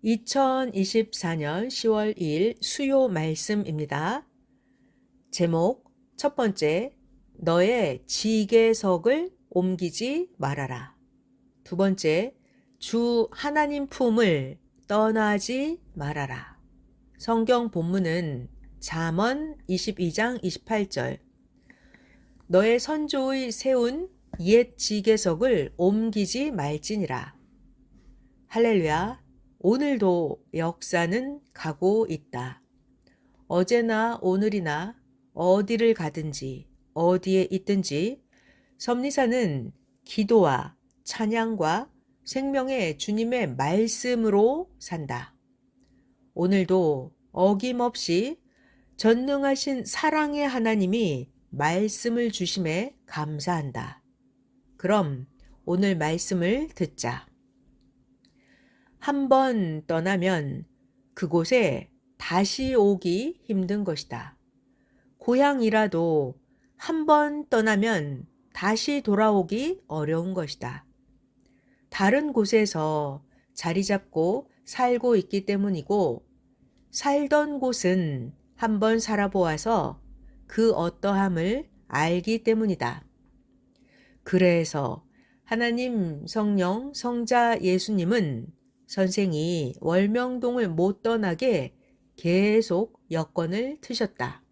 2024년 10월 2일 수요 말씀입니다. 제목 첫 번째, 너의 지계석을 옮기지 말아라. 두 번째, 주 하나님 품을 떠나지 말아라. 성경 본문은 잠언 22장 28절. 너의 선조의 세운 옛 지계석을 옮기지 말지니라. 할렐루야. 오늘도 역사는 가고 있다. 어제나 오늘이나 어디를 가든지 어디에 있든지 섭리사는 기도와 찬양과 생명의 주님의 말씀으로 산다. 오늘도 어김없이 전능하신 사랑의 하나님이 말씀을 주심에 감사한다. 그럼 오늘 말씀을 듣자. 한 번 떠나면 그곳에 다시 오기 힘든 것이다. 고향이라도 한 번 떠나면 다시 돌아오기 어려운 것이다. 다른 곳에서 자리 잡고 살고 있기 때문이고, 살던 곳은 한 번 살아보아서 그 어떠함을 알기 때문이다. 그래서 하나님, 성령, 성자 예수님은 선생이 월명동을 못 떠나게 계속 여건을 트셨다.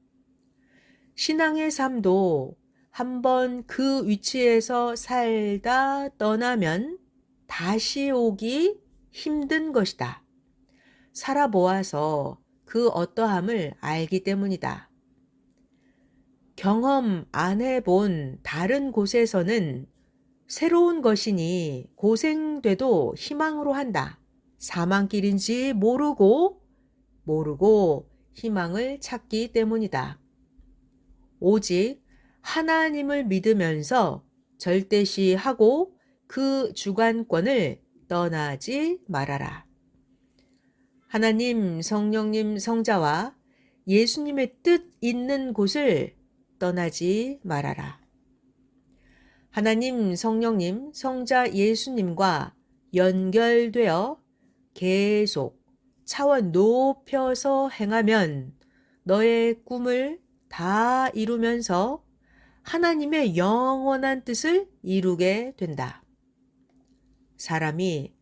신앙의 삶도 한번 그 위치에서 살다 떠나면 다시 오기 힘든 것이다. 살아보아서 그 어떠함을 알기 때문이다. 경험 안 해본 다른 곳에서는 새로운 것이니 고생돼도 희망으로 한다. 사망길인지 모르고 희망을 찾기 때문이다. 오직 하나님을 믿으면서 절대시하고 그 주관권을 떠나지 말아라. 하나님, 성령님, 성자와 예수님의 뜻 있는 곳을 떠나지 말아라. 하나님, 성령님, 성자 예수님과 연결되어 계속 차원 높여서 행하면 너의 꿈을 다 이루면서 하나님의 영원한 뜻을 이루게 된다. 사람이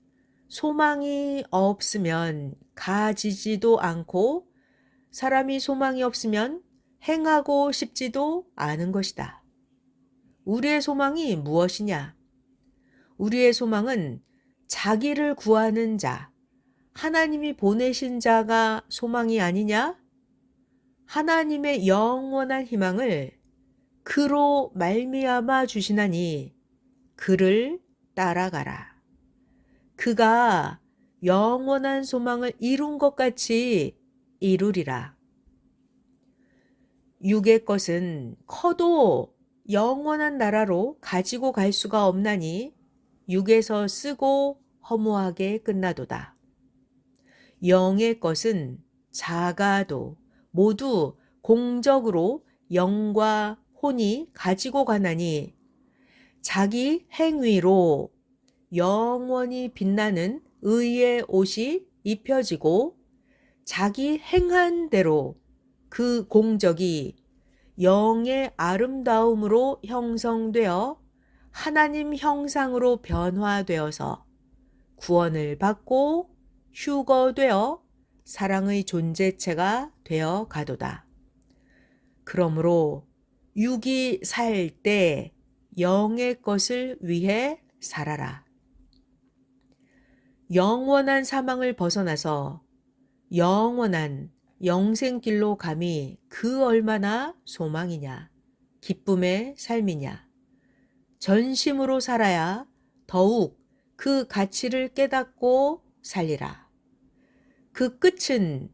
소망이 없으면 가지지도 않고 사람이 소망이 없으면 행하고 싶지도 않은 것이다. 우리의 소망이 무엇이냐? 우리의 소망은 자기를 구하는 자, 하나님이 보내신 자가 소망이 아니냐? 하나님의 영원한 희망을 그로 말미암아 주시나니 그를 따라가라. 그가 영원한 소망을 이룬 것 같이 이루리라. 육의 것은 커도 영원한 나라로 가지고 갈 수가 없나니 육에서 쓰고 허무하게 끝나도다. 영의 것은 작아도 모두 공적으로 영과 혼이 가지고 가나니 자기 행위로 영원히 빛나는 의의 옷이 입혀지고 자기 행한 대로 그 공적이 영의 아름다움으로 형성되어 하나님 형상으로 변화되어서 구원을 받고 휴거되어 사랑의 존재체가 되어 가도다. 그러므로 육이 살 때 영의 것을 위해 살아라. 영원한 사망을 벗어나서 영원한 영생길로 감이 그 얼마나 소망이냐, 기쁨의 삶이냐. 전심으로 살아야 더욱 그 가치를 깨닫고 살리라. 그 끝은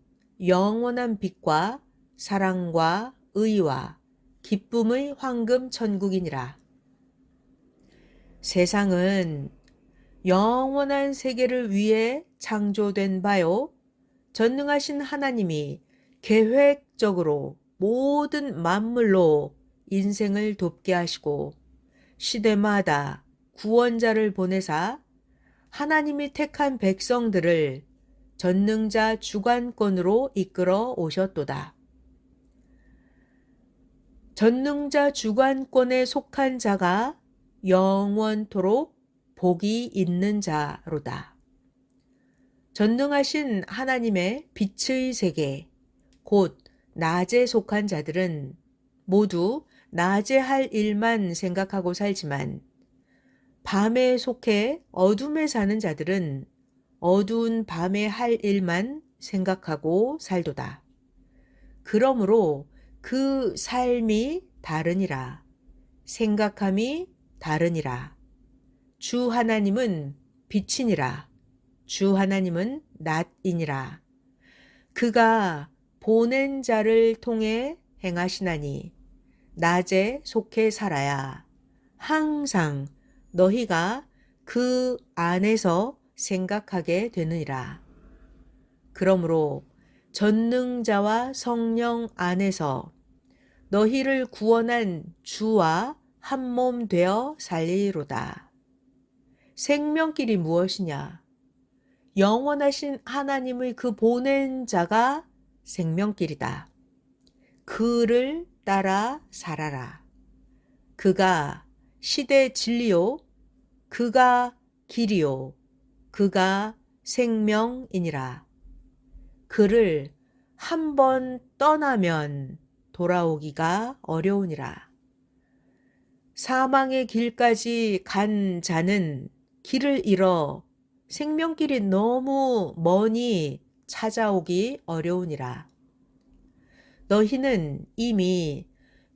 영원한 빛과 사랑과 의와 기쁨의 황금 천국이니라. 세상은 영원한 세계를 위해 창조된 바요. 전능하신 하나님이 계획적으로 모든 만물로 인생을 돕게 하시고 시대마다 구원자를 보내사 하나님이 택한 백성들을 전능자 주관권으로 이끌어 오셨도다. 전능자 주관권에 속한 자가 영원토록 복이 있는 자로다. 전능하신 하나님의 빛의 세계, 곧 낮에 속한 자들은 모두 낮에 할 일만 생각하고 살지만 밤에 속해 어둠에 사는 자들은 어두운 밤에 할 일만 생각하고 살도다. 그러므로 그 삶이 다르니라. 생각함이 다르니라. 주 하나님은 빛이니라. 주 하나님은 낮이니라. 그가 보낸 자를 통해 행하시나니 낮에 속해 살아야 항상 너희가 그 안에서 생각하게 되느니라. 그러므로 전능자와 성령 안에서 너희를 구원한 주와 한 몸 되어 살리로다. 생명길이 무엇이냐? 영원하신 하나님의 그 보낸 자가 생명길이다. 그를 따라 살아라. 그가 시대 진리요, 그가 길이요, 그가 생명이니라. 그를 한 번 떠나면 돌아오기가 어려우니라. 사망의 길까지 간 자는 길을 잃어 생명길이 너무 머니 찾아오기 어려우니라. 너희는 이미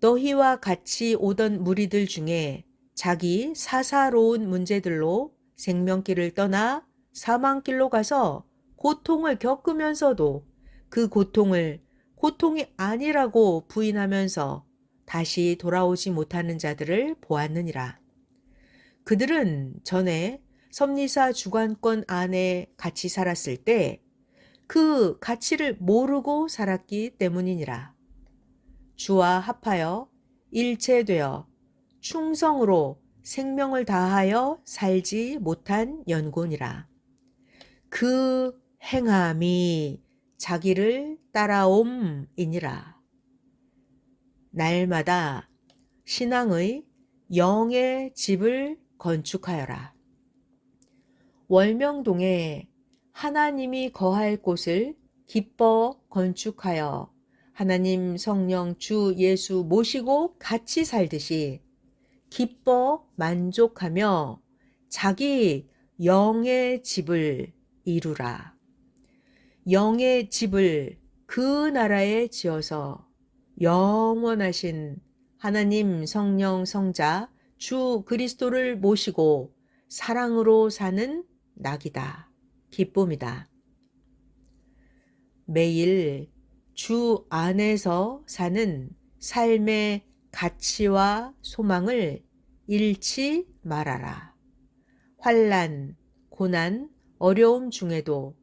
너희와 같이 오던 무리들 중에 자기 사사로운 문제들로 생명길을 떠나 사망길로 가서 고통을 겪으면서도 그 고통을 고통이 아니라고 부인하면서 다시 돌아오지 못하는 자들을 보았느니라. 그들은 전에 섭리사 주관권 안에 같이 살았을 때 그 가치를 모르고 살았기 때문이니라. 주와 합하여 일체되어 충성으로 생명을 다하여 살지 못한 연고니라. 그 행함이 자기를 따라옴이니라. 날마다 신앙의 영의 집을 건축하여라. 월명동에 하나님이 거할 곳을 기뻐 건축하여 하나님 성령 주 예수 모시고 같이 살듯이 기뻐 만족하며 자기 영의 집을 이루라. 영의 집을 그 나라에 지어서 영원하신 하나님 성령 성자 주 그리스도를 모시고 사랑으로 사는 낙이다. 기쁨이다. 매일 주 안에서 사는 삶의 가치와 소망을 잃지 말아라. 환난, 고난, 어려움 중에도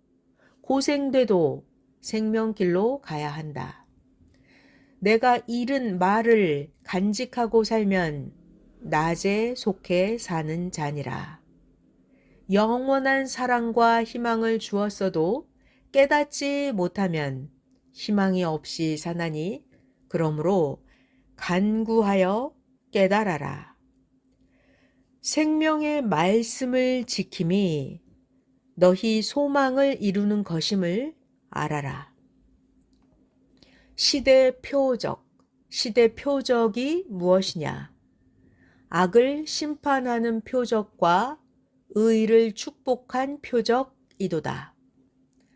고생돼도 생명길로 가야 한다. 내가 잃은 말을 간직하고 살면 낮에 속해 사는 자니라. 영원한 사랑과 희망을 주었어도 깨닫지 못하면 희망이 없이 사나니 그러므로 간구하여 깨달아라. 생명의 말씀을 지킴이 너희 소망을 이루는 것임을 알아라. 시대 표적이 무엇이냐? 악을 심판하는 표적과 의를 축복한 표적이도다.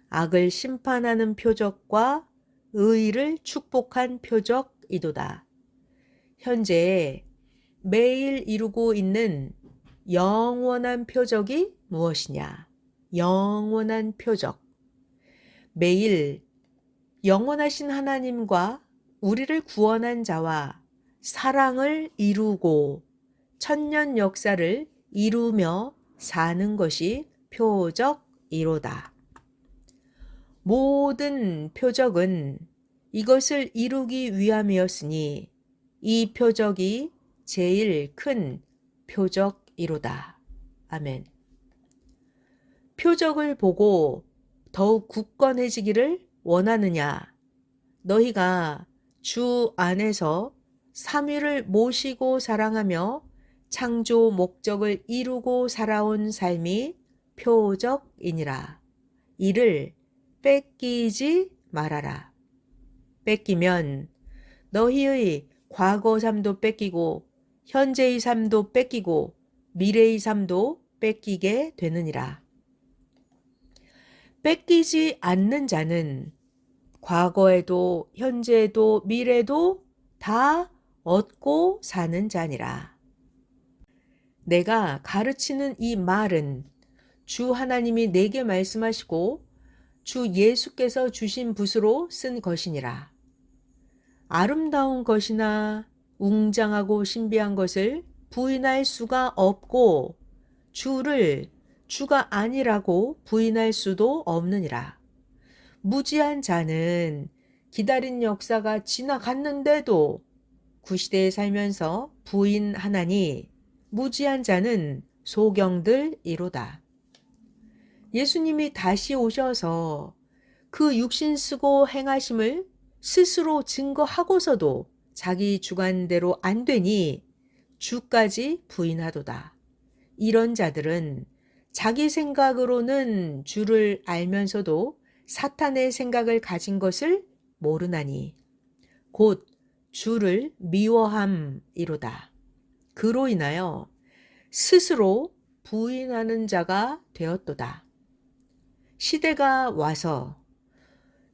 악을 심판하는 표적과 의를 축복한 표적이도다. 현재 매일 이루고 있는 영원한 표적이 무엇이냐? 영원한 표적. 매일 영원하신 하나님과 우리를 구원한 자와 사랑을 이루고 천년 역사를 이루며 사는 것이 표적이로다. 모든 표적은 이것을 이루기 위함이었으니 이 표적이 제일 큰 표적이로다. 아멘. 표적을 보고 더욱 굳건해지기를 원하느냐? 너희가 주 안에서 삼위를 모시고 사랑하며 창조 목적을 이루고 살아온 삶이 표적이니라. 이를 뺏기지 말아라. 뺏기면 너희의 과거 삶도 뺏기고 현재의 삶도 뺏기고 미래의 삶도 뺏기게 되느니라. 뺏기지 않는 자는 과거에도 현재에도 미래도 다 얻고 사는 자니라. 내가 가르치는 이 말은 주 하나님이 내게 말씀하시고 주 예수께서 주신 붓으로 쓴 것이니라. 아름다운 것이나 웅장하고 신비한 것을 부인할 수가 없고 주를 주가 아니라고 부인할 수도 없느니라. 무지한 자는 기다린 역사가 지나갔는데도 구시대에 살면서 부인하나니 무지한 자는 소경들이로다. 예수님이 다시 오셔서 그 육신 쓰고 행하심을 스스로 증거하고서도 자기 주관대로 안 되니 주까지 부인하도다. 이런 자들은 자기 생각으로는 주를 알면서도 사탄의 생각을 가진 것을 모르나니 곧 주를 미워함이로다. 그로 인하여 스스로 부인하는 자가 되었도다. 시대가 와서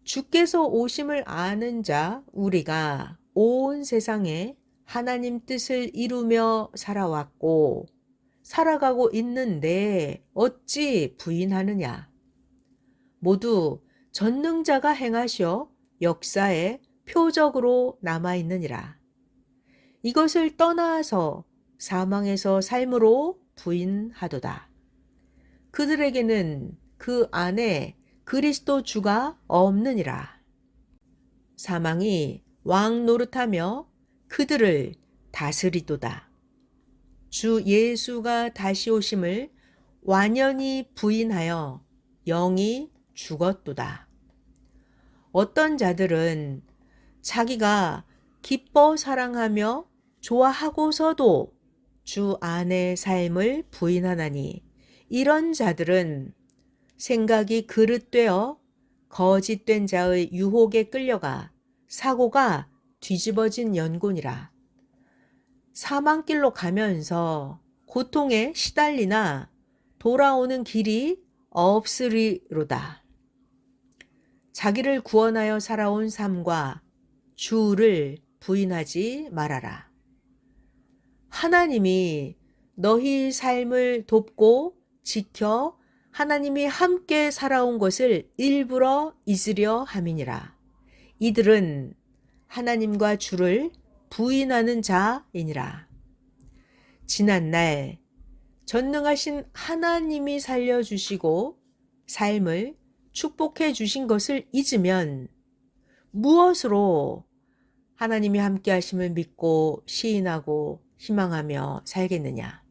주께서 오심을 아는 자 우리가 온 세상에 하나님 뜻을 이루며 살아왔고 살아가고 있는데 어찌 부인하느냐. 모두 전능자가 행하셔 역사의 표적으로 남아있느니라. 이것을 떠나서 사망에서 삶으로 부인하도다. 그들에게는 그 안에 그리스도 주가 없느니라. 사망이 왕 노릇하며 그들을 다스리도다. 주 예수가 다시 오심을 완연히 부인하여 영이 죽었도다. 어떤 자들은 자기가 기뻐 사랑하며 좋아하고서도 주 안의 삶을 부인하나니 이런 자들은 생각이 그릇되어 거짓된 자의 유혹에 끌려가 사고가 뒤집어진 연곤이라. 사망길로 가면서 고통에 시달리나 돌아오는 길이 없으리로다. 자기를 구원하여 살아온 삶과 주를 부인하지 말아라. 하나님이 너희 삶을 돕고 지켜 하나님이 함께 살아온 것을 일부러 잊으려 함이니라. 이들은 하나님과 주를 부인하는 자이니라. 지난날 전능하신 하나님이 살려주시고 삶을 축복해 주신 것을 잊으면 무엇으로 하나님이 함께 하심을 믿고 시인하고 희망하며 살겠느냐.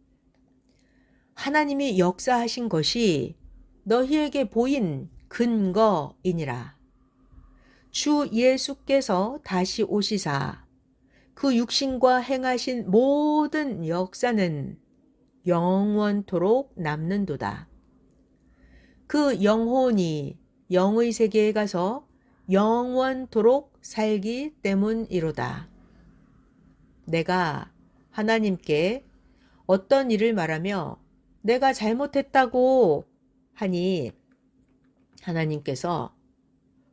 하나님이 역사하신 것이 너희에게 보인 근거이니라. 주 예수께서 다시 오시사 그 육신과 행하신 모든 역사는 영원토록 남는도다. 그 영혼이 영의 세계에 가서 영원토록 살기 때문이로다. 내가 하나님께 어떤 일을 말하며 내가 잘못했다고 하니 하나님께서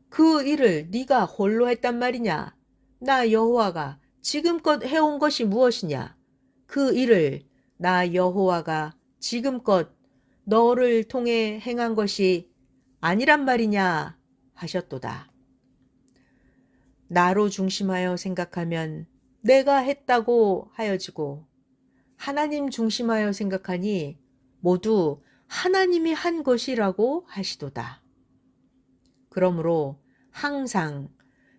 그 일을 네가 홀로 했단 말이냐? 나 여호와가 지금껏 해온 것이 무엇이냐? 그 일을 나 여호와가 지금껏 너를 통해 행한 것이 아니란 말이냐? 하셨도다. 나로 중심하여 생각하면 내가 했다고 하여지고 하나님 중심하여 생각하니 모두 하나님이 한 것이라고 하시도다. 그러므로 항상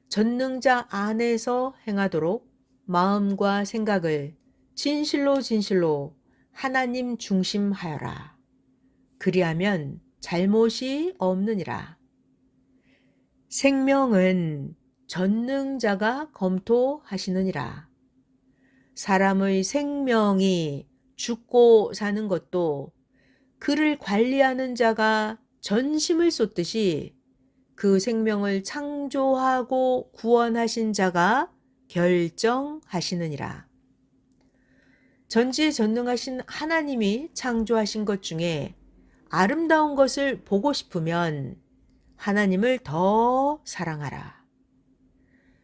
전능자 안에서 행하도록 마음과 생각을 진실로 하나님 중심하여라. 그리하면 잘못이 없느니라. 생명은 전능자가 검토하시느니라. 사람의 생명이 죽고 사는 것도 그를 관리하는 자가 전심을 쏟듯이 그 생명을 창조하고 구원하신 자가 결정하시느니라. 전지전능하신 하나님이 창조하신 것 중에 아름다운 것을 보고 싶으면 하나님을 더 사랑하라.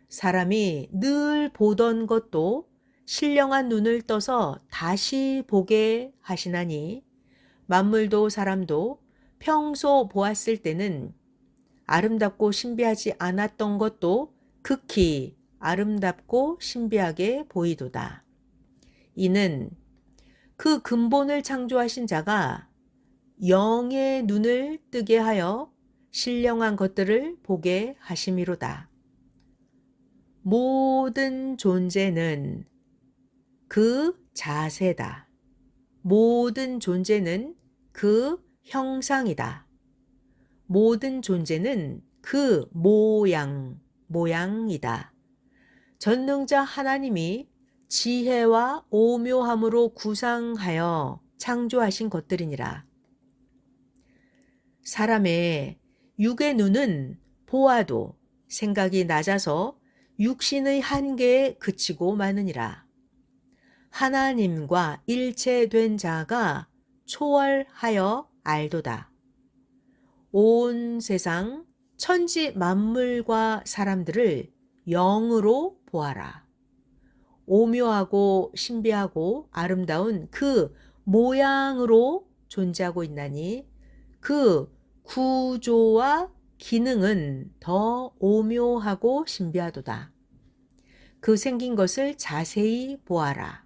사람이 늘 보던 것도 신령한 눈을 떠서 다시 보게 하시나니 만물도 사람도 평소 보았을 때는 아름답고 신비하지 않았던 것도 극히 아름답고 신비하게 보이도다. 이는 그 근본을 창조하신 자가 영의 눈을 뜨게 하여 신령한 것들을 보게 하심이로다. 모든 존재는 그 자세다. 모든 존재는 그 형상이다. 모든 존재는 그 모양이다. 전능자 하나님이 지혜와 오묘함으로 구상하여 창조하신 것들이니라. 사람의 육의 눈은 보아도 생각이 낮아서 육신의 한계에 그치고 마느니라. 하나님과 일체된 자가 초월하여 알도다. 온 세상 천지 만물과 사람들을 영으로 보아라. 오묘하고 신비하고 아름다운 그 모양으로 존재하고 있나니 그 구조와 기능은 더 오묘하고 신비하도다. 그 생긴 것을 자세히 보아라.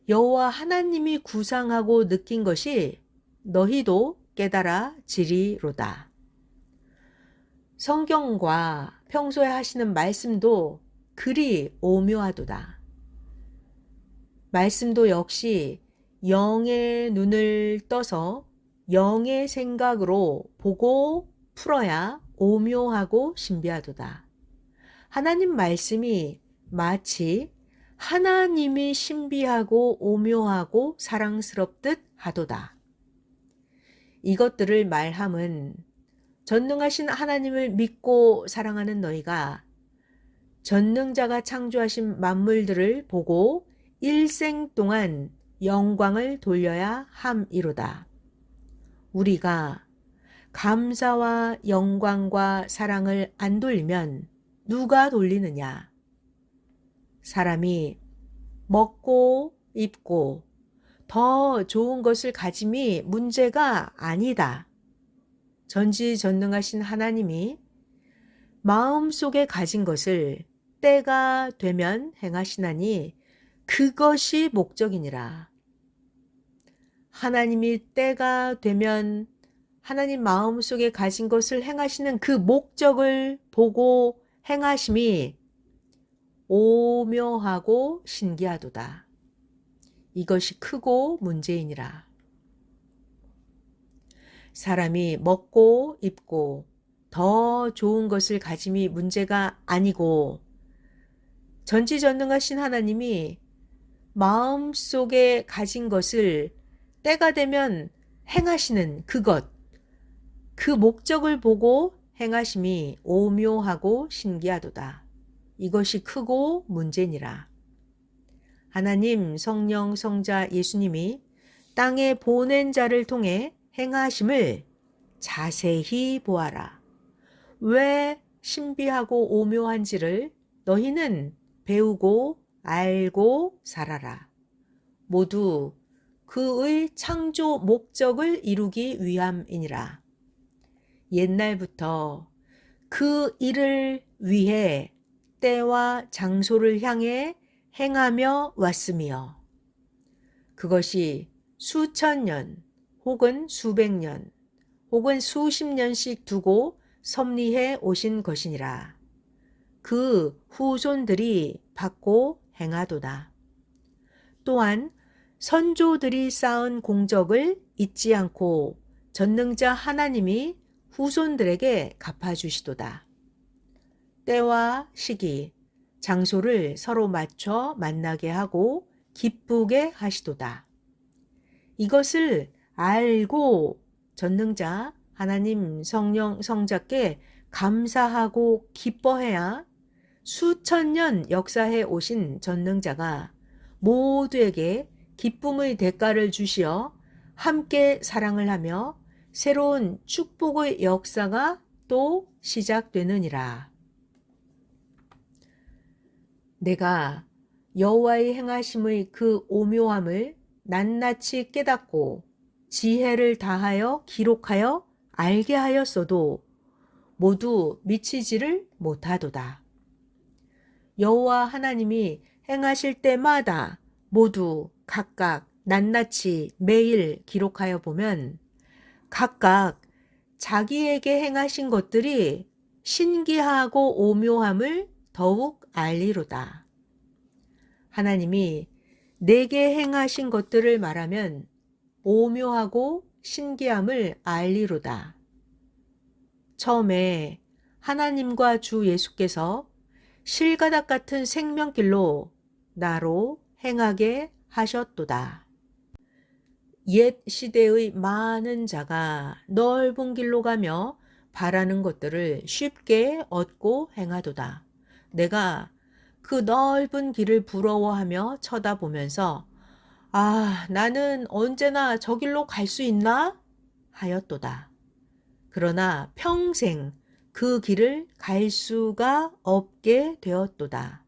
여호와 하나님이 구상하고 느낀 것이 너희도 깨달아 지리로다. 성경과 평소에 하시는 말씀도 그리 오묘하도다. 말씀도 역시 영의 눈을 떠서 영의 생각으로 보고 풀어야 오묘하고 신비하도다. 하나님 말씀이 마치 하나님이 신비하고 오묘하고 사랑스럽듯 하도다. 이것들을 말함은 전능하신 하나님을 믿고 사랑하는 너희가 전능자가 창조하신 만물들을 보고 일생 동안 영광을 돌려야 함이로다. 우리가 감사와 영광과 사랑을 안 돌리면 누가 돌리느냐? 사람이 먹고 입고 더 좋은 것을 가짐이 문제가 아니다. 전지전능하신 하나님이 마음속에 가진 것을 때가 되면 행하시나니 그것이 목적이니라. 하나님이 때가 되면 하나님 마음속에 가진 것을 행하시는 그 목적을 보고 행하심이 오묘하고 신기하도다. 이것이 크고 문제이니라. 사람이 먹고 입고 더 좋은 것을 가짐이 문제가 아니고 전지전능하신 하나님이 마음속에 가진 것을 때가 되면 행하시는 그것, 그 목적을 보고 행하심이 오묘하고 신기하도다. 이것이 크고 문제니라. 하나님, 성령, 성자, 예수님이 땅에 보낸 자를 통해 행하심을 자세히 보아라. 왜 신비하고 오묘한지를 너희는 배우고 알고 살아라. 모두 그의 창조 목적을 이루기 위함이니라. 옛날부터 그 일을 위해 때와 장소를 향해 행하며 왔으며 그것이 수천 년 혹은 수백 년 혹은 수십 년씩 두고 섭리해 오신 것이니라. 그 후손들이 받고 행하도다. 또한 선조들이 쌓은 공적을 잊지 않고 전능자 하나님이 후손들에게 갚아주시도다. 때와 시기, 장소를 서로 맞춰 만나게 하고 기쁘게 하시도다. 이것을 알고 전능자 하나님 성령 성자께 감사하고 기뻐해야 수천 년 역사해 오신 전능자가 모두에게 기쁨의 대가를 주시어 함께 사랑을 하며 새로운 축복의 역사가 또 시작되느니라. 내가 여호와의 행하심의 그 오묘함을 낱낱이 깨닫고 지혜를 다하여 기록하여 알게 하였어도 모두 미치지를 못하도다. 여호와 하나님이 행하실 때마다 모두 각각 낱낱이 매일 기록하여 보면 각각 자기에게 행하신 것들이 신기하고 오묘함을 더욱 알리로다. 하나님이 내게 행하신 것들을 말하면 오묘하고 신기함을 알리로다. 처음에 하나님과 주 예수께서 실가닥 같은 생명길로 나로 행하게 하셨도다. 옛 시대의 많은 자가 넓은 길로 가며 바라는 것들을 쉽게 얻고 행하도다. 내가 그 넓은 길을 부러워하며 쳐다보면서 나는 언제나 저 길로 갈 수 있나? 하였도다. 그러나 평생 그 길을 갈 수가 없게 되었도다.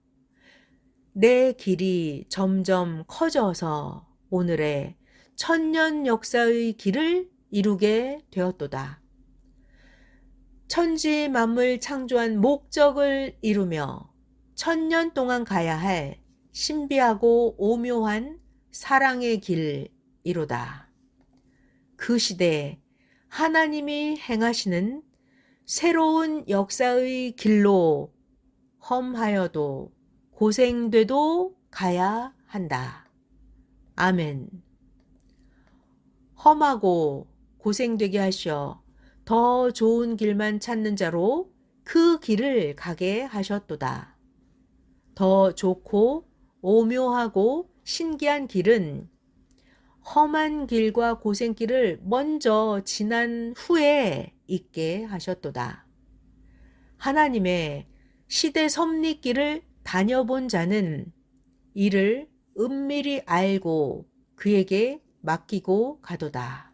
내 길이 점점 커져서 오늘의 천년 역사의 길을 이루게 되었도다. 천지 만물 창조한 목적을 이루며 천년 동안 가야 할 신비하고 오묘한 사랑의 길이로다. 그 시대에 하나님이 행하시는 새로운 역사의 길로 험하여도 고생돼도 가야 한다. 아멘. 험하고 고생되게 하셔 더 좋은 길만 찾는 자로 그 길을 가게 하셨도다. 더 좋고 오묘하고 신기한 길은 험한 길과 고생길을 먼저 지난 후에 있게 하셨도다. 하나님의 시대 섭리길을 다녀본 자는 이를 은밀히 알고 그에게 맡기고 가도다.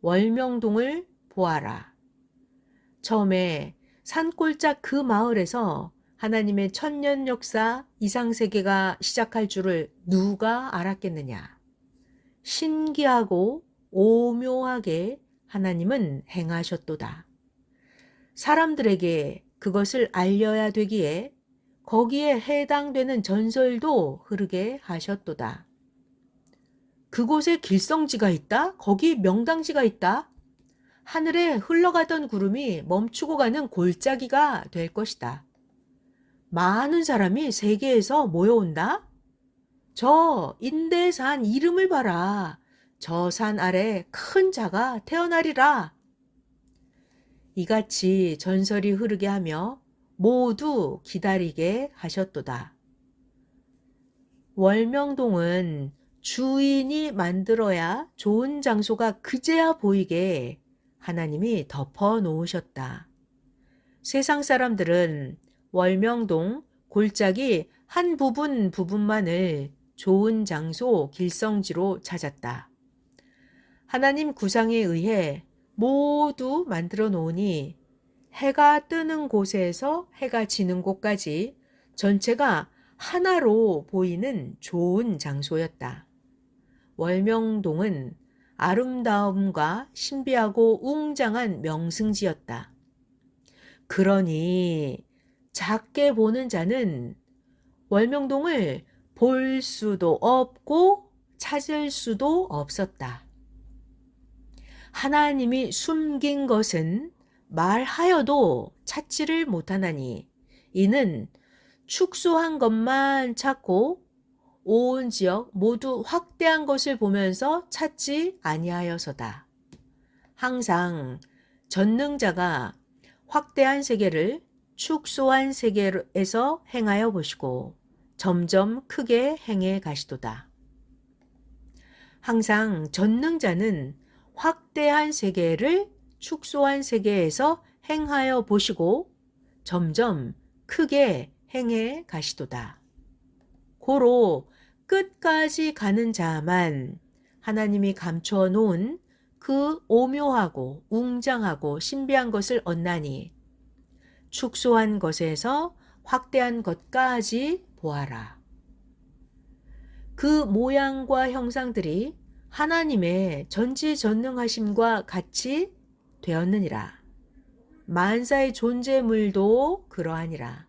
월명동을 보아라. 처음에 산골짜 그 마을에서 하나님의 천년 역사 이상세계가 시작할 줄을 누가 알았겠느냐. 신기하고 오묘하게 하나님은 행하셨도다. 사람들에게 그것을 알려야 되기에 거기에 해당되는 전설도 흐르게 하셨도다. 그곳에 길성지가 있다? 거기 명당지가 있다? 하늘에 흘러가던 구름이 멈추고 가는 골짜기가 될 것이다. 많은 사람이 세계에서 모여온다? 저 인대산 이름을 봐라. 저 산 아래 큰 자가 태어나리라. 이같이 전설이 흐르게 하며 모두 기다리게 하셨도다. 월명동은 주인이 만들어야 좋은 장소가 그제야 보이게 하나님이 덮어 놓으셨다. 세상 사람들은 월명동 골짜기 한 부분만을 좋은 장소 길성지로 찾았다. 하나님 구상에 의해 모두 만들어 놓으니 해가 뜨는 곳에서 해가 지는 곳까지 전체가 하나로 보이는 좋은 장소였다. 월명동은 아름다움과 신비하고 웅장한 명승지였다. 그러니 작게 보는 자는 월명동을 볼 수도 없고 찾을 수도 없었다. 하나님이 숨긴 것은 말하여도 찾지를 못하나니 이는 축소한 것만 찾고 온 지역 모두 확대한 것을 보면서 찾지 아니하여서다. 항상 전능자가 확대한 세계를 축소한 세계에서 행하여 보시고 점점 크게 행해 가시도다. 항상 전능자는 확대한 세계를 축소한 세계에서 행하여 보시고 점점 크게 행해 가시도다. 고로 끝까지 가는 자만 하나님이 감추어 놓은 그 오묘하고 웅장하고 신비한 것을 얻나니 축소한 것에서 확대한 것까지 보아라. 그 모양과 형상들이 하나님의 전지전능하심과 같이 되었느니라. 만사의 존재물도 그러하니라.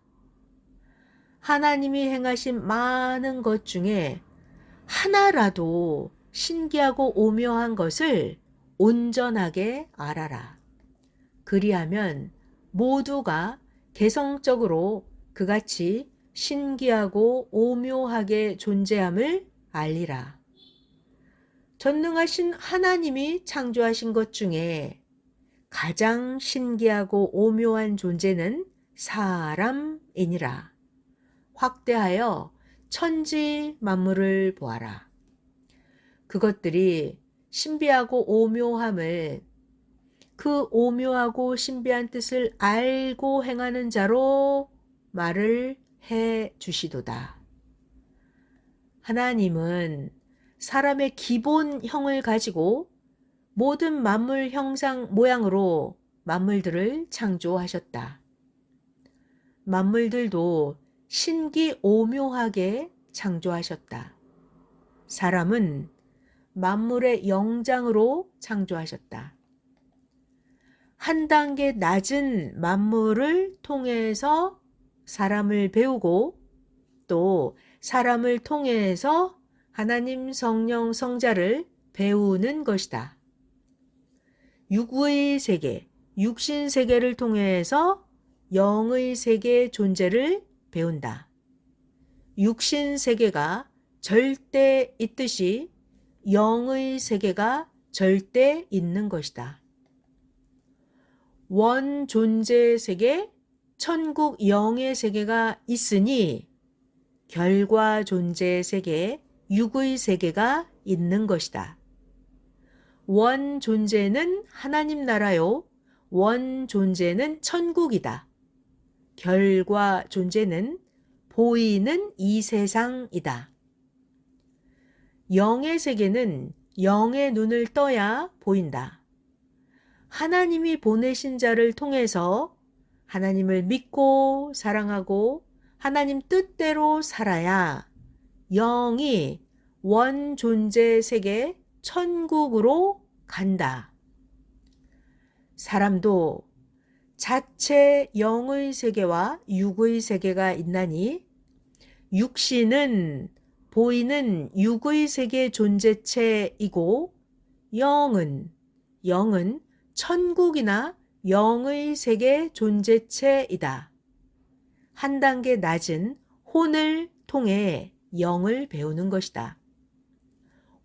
하나님이 행하신 많은 것 중에 하나라도 신기하고 오묘한 것을 온전하게 알아라. 그리하면 모두가 개성적으로 그같이 신기하고 오묘하게 존재함을 알리라. 전능하신 하나님이 창조하신 것 중에 가장 신기하고 오묘한 존재는 사람이니라. 확대하여 천지 만물을 보아라. 그것들이 신비하고 오묘함을 그 오묘하고 신비한 뜻을 알고 행하는 자로 말을 해 주시도다. 하나님은 사람의 기본형을 가지고 모든 만물 형상 모양으로 만물들을 창조하셨다. 만물들도 신기 오묘하게 창조하셨다. 사람은 만물의 영장으로 창조하셨다. 한 단계 낮은 만물을 통해서 사람을 배우고 또 사람을 통해서 하나님 성령 성자를 배우는 것이다. 육의 세계, 육신 세계를 통해서 영의 세계 존재를 배운다. 육신 세계가 절대 있듯이 영의 세계가 절대 있는 것이다. 원 존재 세계, 천국 영의 세계가 있으니 결과 존재 세계, 육의 세계가 있는 것이다. 원 존재는 하나님 나라요. 원 존재는 천국이다. 결과 존재는 보이는 이 세상이다. 영의 세계는 영의 눈을 떠야 보인다. 하나님이 보내신 자를 통해서 하나님을 믿고 사랑하고 하나님 뜻대로 살아야 영이 원 존재 세계 천국으로 간다. 사람도 자체 영의 세계와 육의 세계가 있나니 육신은 보이는 육의 세계 존재체이고 영은 천국이나 영의 세계 존재체이다. 한 단계 낮은 혼을 통해 영을 배우는 것이다.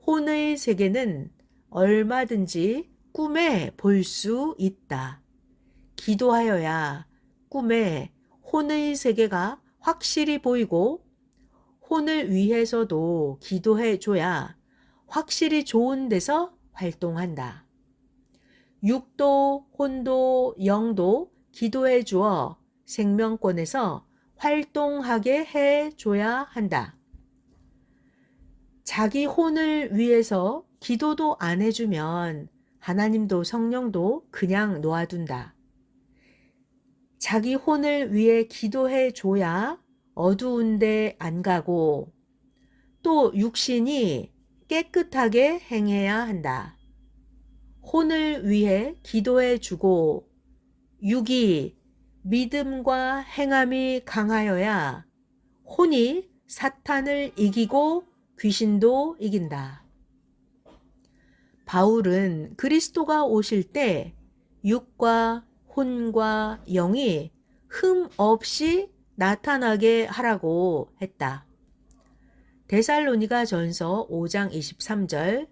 혼의 세계는 얼마든지 꿈에 볼 수 있다. 기도하여야 꿈에 혼의 세계가 확실히 보이고 혼을 위해서도 기도해 줘야 확실히 좋은 데서 활동한다. 육도, 혼도, 영도 기도해 주어 생명권에서 활동하게 해 줘야 한다. 자기 혼을 위해서 기도도 안 해주면 하나님도 성령도 그냥 놓아둔다. 자기 혼을 위해 기도해 줘야 어두운데 안 가고 또 육신이 깨끗하게 행해야 한다. 혼을 위해 기도해 주고 육이 믿음과 행함이 강하여야 혼이 사탄을 이기고 귀신도 이긴다. 바울은 그리스도가 오실 때 육과 혼과 영이 흠 없이 나타나게 하라고 했다. 데살로니가 전서 5장 23절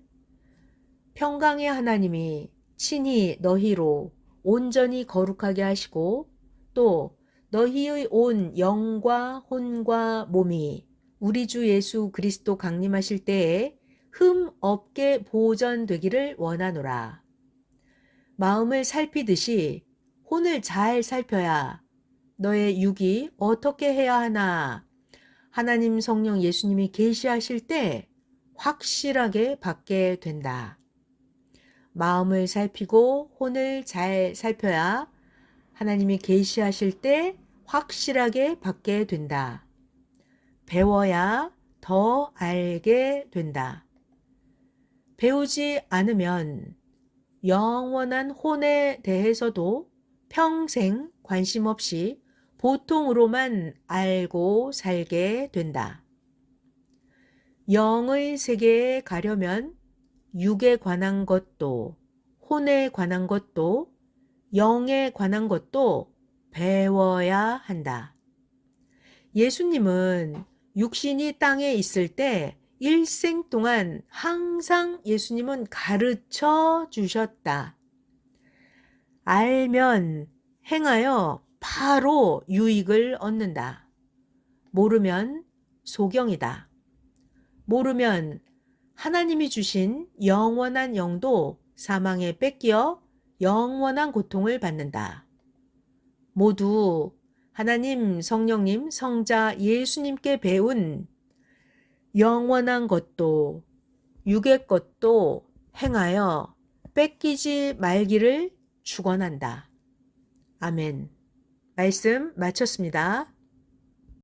평강의 하나님이 친히 너희로 온전히 거룩하게 하시고 또 너희의 온 영과 혼과 몸이 우리 주 예수 그리스도 강림하실 때에 흠 없게 보존되기를 원하노라. 마음을 살피듯이 혼을 잘 살펴야 너의 육이 어떻게 해야 하나 하나님 성령 예수님이 계시하실 때 확실하게 받게 된다. 마음을 살피고 혼을 잘 살펴야 하나님이 계시하실 때 확실하게 받게 된다. 배워야 더 알게 된다. 배우지 않으면 영원한 혼에 대해서도 평생 관심 없이 보통으로만 알고 살게 된다. 영의 세계에 가려면 육에 관한 것도, 혼에 관한 것도, 영에 관한 것도 배워야 한다. 예수님은 육신이 땅에 있을 때 일생 동안 항상 예수님은 가르쳐 주셨다. 알면 행하여 바로 유익을 얻는다. 모르면 소경이다. 모르면 하나님이 주신 영원한 영도 사망에 뺏겨 영원한 고통을 받는다. 모두 하나님, 성령님, 성자 예수님께 배운 영원한 것도 육의 것도 행하여 뺏기지 말기를 축원한다. 아멘. 말씀 마쳤습니다.